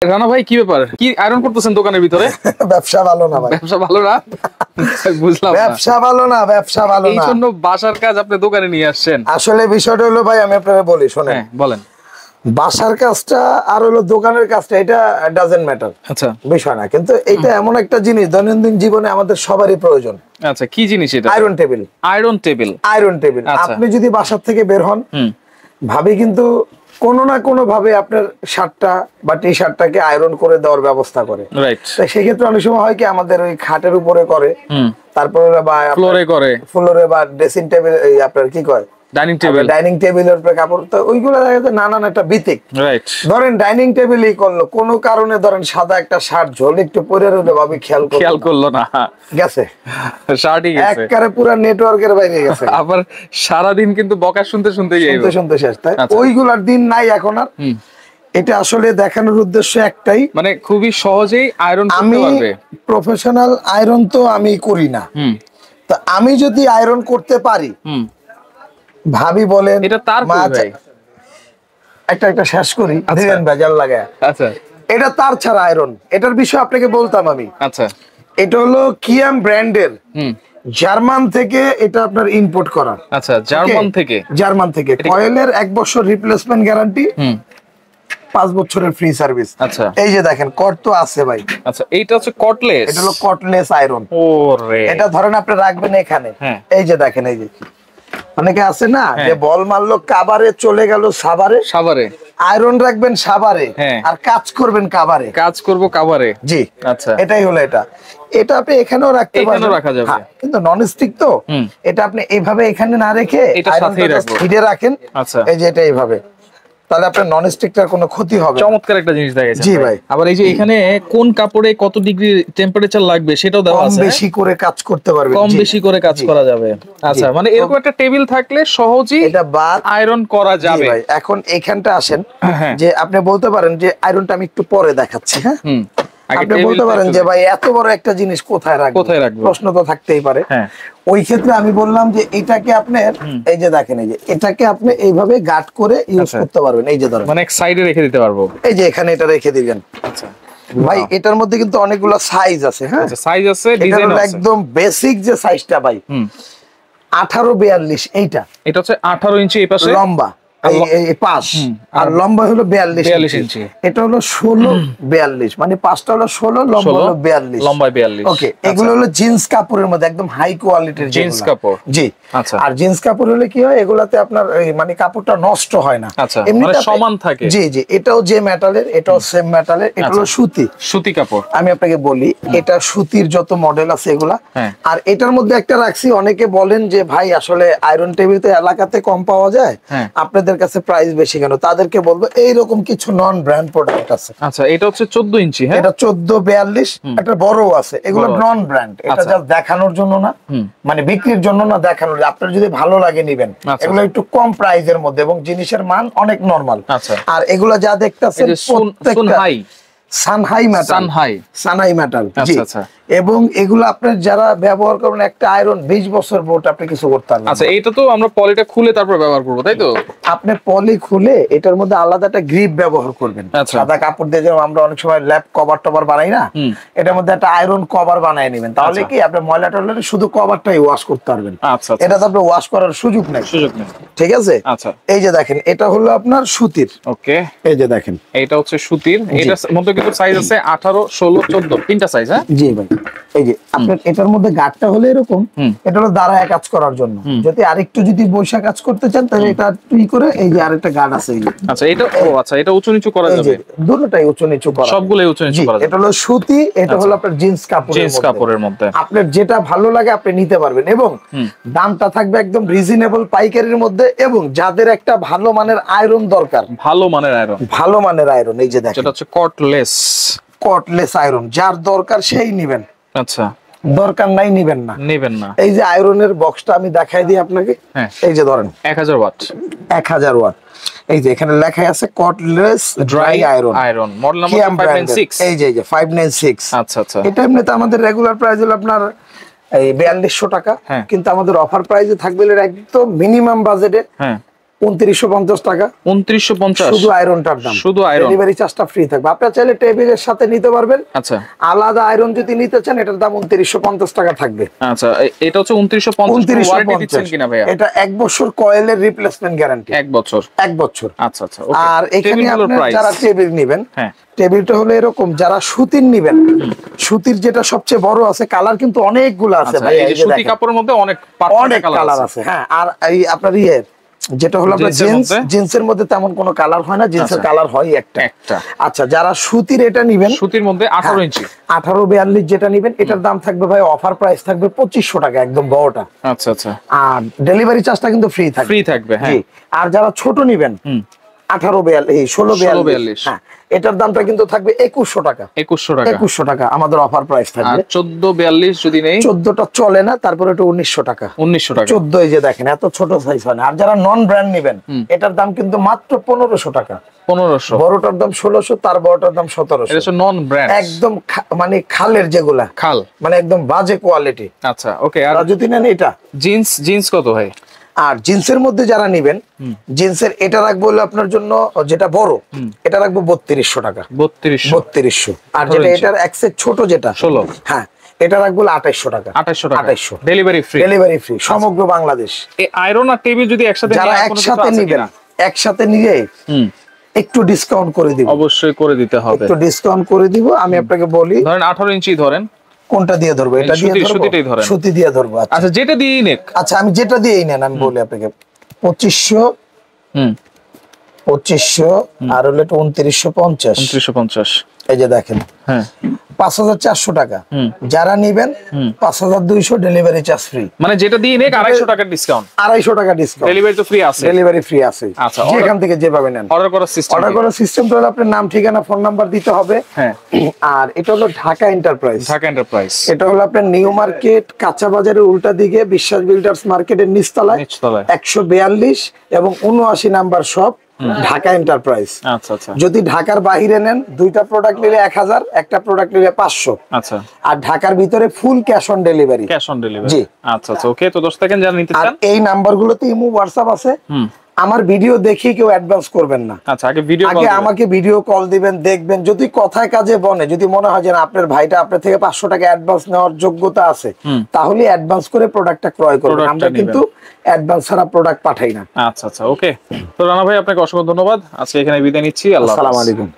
রানা ভাই কি ব্যাপার, কি আয়রন করতেছেন দোকানের ভিতরে? ব্যবসা ভালো না ভাই। ব্যবসা ভালো না? বুঝলাম না। ব্যবসা ভালো না, ব্যবসা ভালো না। এই জন্য বাসার কাজ আপনি দোকানে নিয়ে আসছেন? আসলে বিষয়টা হলো ভাই, আমি আপনাকে বলি শোনেন। হ্যাঁ বলেন। বাসার কাজটা আর হলো দোকানের কাজটা, এটা ডাজন্ট ম্যাটার, আচ্ছা বিষয় না। কিন্তু এটা এমন একটা জিনিস দৈনন্দিন জীবনে আমাদের সবারই প্রয়োজন। আচ্ছা কি জিনিস এটা? Iron table. Iron table. Iron table. আপনি যদি বাসার থেকে বের হন, ভাবি কিন্তু কোনো না কোনো ভাবে আপনার শার্টটা বা টি শার্টটাকে আয়রন করে দেওয়ার ব্যবস্থা করে। রাইট। সেক্ষেত্রে অনেক সময় হয় কি আমাদের ওই খাটের উপরে করে, তারপরে বা ফ্লোরে করে, ফ্লোরে বা ড্রেসিং টেবিল, আপনার কি কয় ডাইনিং টেবিল, ডাইনিং টেবিলের উপরে কাপড়, তো ওইগুলো দেখা যায় নানান একটা বিতিক। রাইট। ধরেন ডাইনিং টেবিলই করলো, কোনো কারণে ধরেন সাদা একটা শার্ট ঝোল একটু পরে রইলো, ভাবি খেয়াল করলো না, গেছে শার্টই গেছে, একবারে পুরো নেটওয়ার্কের বাইরে গেছে। আবার সারা দিন কিন্তু বকা শুনতে শুনতে শেষ। তাই ওইগুলার দিন নাই এখন আর। এটা আসলে দেখানোর উদ্দেশ্য একটাই, মানে খুবই সহজেই আয়রন করতে পারবে। প্রফেশনাল আয়রন তো আমি করি না, তো আমি যদি আয়রন করতে পারি, ভাবি বলেন এটা তার ভাই একটা শেষ করি, দিবেন ভেজাল লাগে। আচ্ছা এটা তার ছাড়া আয়রন, এটার বিষয়ে আপনাকে বলতাম আমি। আচ্ছা এটা হলো কিয়াম ব্র্যান্ডের, জার্মান থেকে এটা আপনার ইম্পোর্ট করা। আচ্ছা জার্মান থেকে কয়েলের 1 বছর রিপ্লেসমেন্ট গ্যারান্টি, 5 বছরের ফ্রি সার্ভিস। আচ্ছা এই যে দেখেন কট তো আছে ভাই। আচ্ছা এইটা হচ্ছে কটলেস, এটা হলো কটলেস আয়রন। ওরে এটা ধরেন আপনি রাখবেন এখানে, এই যে দেখেন, এই যে অনেকে আছে না যে বল মারলো কাবারে চলে গেল সাবারে, আয়রন রাখবেন সাবারে আর কাজ করবেন কাবারে, কাজ করব কাবারে। জি আচ্ছা, এটাই হলো এটা আপনি এখানেও রাখতে পারবেন, এখানেও রাখা যাবে, কিন্তু নন স্টিক তো। এটা আপনি এইভাবে এখানে না রেখে এটা সাথেই রাখবেন, হিটে রাখেন। আচ্ছা এই যে এটা এইভাবে, তাহলে আপনার নন স্টিকটার কোনো ক্ষতি হবে না। চমৎকার একটা জিনিস দেখাইছেন। জি ভাই। আবার এই যে এখানে কোন কাপড়ে কত ডিগ্রি টেম্পারেচার লাগবে সেটাও দেওয়া আছে, কম বেশি করে কাজ করতে পারবেন, কম বেশি করে কাজ করা যাবে। আচ্ছা মানে এরকম একটা টেবিল থাকলে সহজেই এটা বাদ আয়রন করা যাবে। ভাই এখন এখানটা আসেন, যে আপনি বলতে পারেন যে আয়রনটা আমি একটু পরে দেখাচ্ছি। হ্যাঁ আপনি বলতে পারেন যে ভাই এত বড় একটা জিনিস কোথায় রাখবো, প্রশ্ন তো থাকতেই পারে। ওই ক্ষেত্রে আমি বললাম যে এটাকে আপনার এই যে দেখেন, এই যে এটাকে আপনি এইভাবে গার্ড করে ইউজ করতে পারবেন। এই যে ধরেন মানে এক সাইডে রেখে দিতে পারবো, এই যে এখানে এটা রেখে দিবেন। আচ্ছা ভাই এটার মধ্যে কিন্তু অনেকগুলো সাইজ আছে। হ্যাঁ সাইজ আছে, ডিজাইন আছে। একদম বেসিক যে সাইজটা ভাই 18-42, এটা হচ্ছে 18 ইঞ্চি এই পাশে লম্বা, এই পাশ, আর লম্বা হলো 42 ইঞ্চি। এটা হলো 16-42, মানে পাঁচটা হলো 16, লম্বা হলো 42, লম্বা 42। ওকে, এগুলো হলো জিন্স কাপড়ের মধ্যে একদম হাই কোয়ালিটির জিন্স কাপড়। জি আচ্ছা। আর জিন্স কাপড় হলে কি হয়, এগুলাতে আপনার মানে কাপড়টা নষ্ট হয় না, এমনিতে সমান থাকে। জি জি, এটাও যে মেটালের, এটাও সেম মেটালের। এটা হলো সুতি কাপড়। আমি আপনাকে বলি, এটা সুতির যত মডেল আছে এগুলা। আর এটার মধ্যে একটা রাখছি, অনেকে বলেন যে ভাই আসলে আয়রন টেবিল তো এলাকাতে কম পাওয়া যায়, আপনাদের কাছে প্রাইস বেশি কেন? তাদেরকে বলবো এইরকম কিছু নন ব্র্যান্ড প্রোডাক্ট আছে। আচ্ছা এটা হচ্ছে 14 ইঞ্চি। হ্যাঁ এটা 14-42, একটা বড় আছে। এগুলো নন ব্র্যান্ড, এটা জাস্ট দেখানোর জন্য না, মানে বিক্রির জন্য না, দেখানোর। আপনার যদি ভালো লাগে নিবেন। এগুলো একটু কম প্রাইসের মধ্যে এবং জিনিসের মান অনেক নরমাল। আর এগুলো যা দেখতেছেন প্রত্যেকটা সানহাই মেটাল। জি এবং এগুলো আপনার যারা ব্যবহার করবেন, একটা আয়রন 20 বছর বোর্ড আপনি কিছু করতে পারবেন। আচ্ছা এটা তো আমরা পলিটা খুলে তারপর ব্যবহার করব, তাই তো? আপনি পলি খুলে এটার মধ্যে আলাদা একটা গ্রিপ ব্যবহার করবেন। সাদা কাপড় দিয়ে যেমন আমরা অনেক সময় ল্যাপ কভার টভার বানাই না, এটার মধ্যে একটা আয়রন কভার বানায় নেবেন। তাহলে কি আপনি ময়লা টয়লা শুধু কভারটাই ওয়াশ করতে পারবেন। এটা তো আপনি ওয়াশ করার সুযোগ নাই। ঠিক আছে। আচ্ছা এই যে দেখেন, এটা হলো আপনার সুতির। ওকে এই যে দেখেন, এটা হচ্ছে সুতির। এটার মধ্যে কিন্তু সাইজ আছে 18, 16, 14 তিনটা সাইজ। হ্যাঁ জি ভাই। এই যে আপনার এটার মধ্যে গার্ডটা হলো এরকম, এটা হলো দাঁড়ায় কাজ করার জন্য। যদি আরেকটু যদি বৈশা কাজ করতে চান তাহলে এটা তুই করে এই যে আরেকটা গার্ড আছে। আচ্ছা এটা আচ্ছা এটা উঁচু নিচু করা যাবে, দুটোটাই উঁচু নিচু করা, সবগুলোই উঁচু নিচু করা যাবে। এটা হলো সুতি, এটা হলো আপনার জিন্স কাপড়ের মধ্যে। আপনার যেটা ভালো লাগে আপনি নিতে পারবেন এবং দামটা থাকবে একদম রিজনেবল পাইকারির মধ্যে। এবং যাদের একটা ভালো মানের আয়রন দরকার, ভালো মানের আয়রন এই যে দেখেন, এটা হচ্ছে কটলেস আয়রন, যার দরকার সেই নিবেন। আচ্ছা দরকার নাই নিবেন না। এই যে আয়রনের বক্সটা আমি দেখাই দিই আপনাকে। এই যে ধরেন 1000 ওয়াট, 1000 ওয়াট। এই যে এখানে লেখা আছে কটলেস ড্রাই আয়রন, মডেল নাম্বার 596। এই যে 596। আচ্ছা আচ্ছা। এটা এমনিতে আমাদের রেগুলার প্রাইস হলো আপনার এই 4200 টাকা, কিন্তু আমাদের অফার প্রাইসে থাকবে একদম মিনিমাম বাজেটে 2950 টাকা। 2950 শুধু আয়রনটার দাম, শুধু আয়রন, ডেলিভারি চার্জটা ফ্রি থাকবে। আপনারা চাইলে টেবিলের সাথে নিতে পারবেন। আচ্ছা, আলাদা আয়রন যদি নিতে চান এটার দাম 2950 টাকা থাকবে। আচ্ছা, এটা হচ্ছে 2950। ওয়ারেন্টি দিচ্ছেন কিনা ভাইয়া? এটা 1 বছর কয়েলের রিপ্লেসমেন্ট গ্যারান্টি। 1 বছর, 1 বছর। আচ্ছা আচ্ছা, ওকে। আর এখানে আপনারা যারা টেবিল নেবেন, হ্যাঁ, টেবিলটা হলো এরকম, যারা সুতির নেবেন, সুতির যেটা সবচেয়ে বড় আছে, কালার কিন্তু অনেকগুলো আছে ভাই। এই যে সুতি কাপড়ের মধ্যে অনেক কালার আছে। হ্যাঁ, আর এই আপনার যেটা হলো আপনার জিন্সের মধ্যে তেমন কোনো কালার হয় না, জিন্সের কালার হয় একটা। আচ্ছা, যারা সুতির এটা নেবেন, সুতির মধ্যে 18 ইঞ্চি 1842 যেটা নেবেন, এটার দাম থাকবে ভাই, অফার প্রাইস থাকবে 2500 টাকা, একদম বড়টা। আচ্ছা আচ্ছা, আর ডেলিভারি চার্জটা কিন্তু ফ্রি থাকবে। হ্যাঁ, আর যারা ছোট নেবেন 1642, হ্যাঁ, এটার দামটা কিন্তু থাকবে 2100 টাকা। 2100 টাকা আমাদের অফার প্রাইস থাকবে। 1442 যদি নেই, 14টা চলে না, তারপরে এটা 1900 টাকা। 14, এই যে দেখেন এত ছোট সাইজ হয় না। আর যারা নন ব্র্যান্ড নেবেন, এটার দাম কিন্তু মাত্র 1500 টাকা। 1500, বড়টার দাম 1600, তার বড়টার দাম 1700। এটা হচ্ছে নন ব্র্যান্ড, একদম মানে খালের যেগুলা খাল, মানে একদম বাজে কোয়ালিটি। আচ্ছা, ওকে। আর যদি নেন এটা জিন্স কত ভাই? আর জিন্সের মধ্যে যারা নেবেন, জিন্সের এটা রাখবো হলো আপনার জন্য, যেটা বড় এটা রাখবো 3200 টাকা। 3200। আর যেটা এটার এক্সের ছোট যেটা 16, হ্যাঁ, এটা রাখবো 2800 টাকা। 2800 ডেলিভারি ফ্রি সমগ্র বাংলাদেশ। এই আয়রন আর টেবিল যদি একসাথে যারা একসাথে নেবেন, একসাথে নিয়ে একটু ডিসকাউন্ট করে দিব, অবশ্যই করে দিতে হবে, একটু ডিসকাউন্ট করে দিব। আমি আপনাকে বলি, ধরেন 18 ইঞ্চি ধরেন, কোনটা দিয়ে ধরবো? এটা দিয়ে ধরবো, সুতি দিয়ে ধরবো। আচ্ছা, যেটা দিয়েই নেক। আচ্ছা, আমি যেটা দিয়েই নেন, আমি বলি আপনাকে 2500, 2500, আর হলো 2950। এই যে দেখেন, হ্যাঁ, 5400 টাকা। যারা নিবেন 5200 ডেলিভারি চার্জ ফ্রি। মানে যেটা দিয়ে নেক 250 টাকা ডিসকাউন্ট। 250 টাকা ডিসকাউন্ট, ডেলিভারি তো ফ্রি আছে। ডেলিভারি ফ্রি আছে। আচ্ছা, যেখান থেকে যেভাবে নেন। অর্ডার করার সিস্টেমটা হলো আপনার নাম, ঠিকানা, ফোন নাম্বার দিতে হবে। হ্যাঁ, আর এটা হলো ঢাকা এন্টারপ্রাইজ। এটা হলো আপনার নিউ মার্কেট কাঁচা বাজারের উল্টা দিকে, বিশ্বাস বিল্ডার্স মার্কেটের নিচতলায় 142 এবং 79 নাম্বার শপ, ঢাকা এন্টারপ্রাইজ। আচ্ছা আচ্ছা, যদি ঢাকার বাইরে নেন, দুইটা প্রোডাক্ট নিলে 1000, একটা প্রোডাক্ট নিলে 500। আচ্ছা, আর ঢাকার ভিতরে ফুল ক্যাশ অন ডেলিভারি। জি, আচ্ছা আচ্ছা, ওকে। তো দর্শক দেখেন, যারা নিতে চান, এই নাম্বারগুলোতে ইমো, হোয়াটসঅ্যাপ আছে। আমার ভিডিও দেখি কেউ অ্যাডভান্স করবেন না। আচ্ছা, আগে আমাকে ভিডিও কল দিবেন, দেখবেন। যদি কথায় কাজে বনে, যদি মনে হয় যে আপনার ভাইটা আপনার থেকে 500 টাকা অ্যাডভান্স নেওয়ার যোগ্যতা আছে, তাহলে অ্যাডভান্স করে প্রোডাক্টটা ক্রয় করবেন। আমরা কিন্তু অ্যাডভান্স ছাড়া প্রোডাক্ট পাঠাই না। আচ্ছা আচ্ছা, ওকে। তো রানা ভাই, আপনাকে অসংখ্য ধন্যবাদ। আজকে এখানে বিদায় নিচ্ছি। আসসালামু আলাইকুম।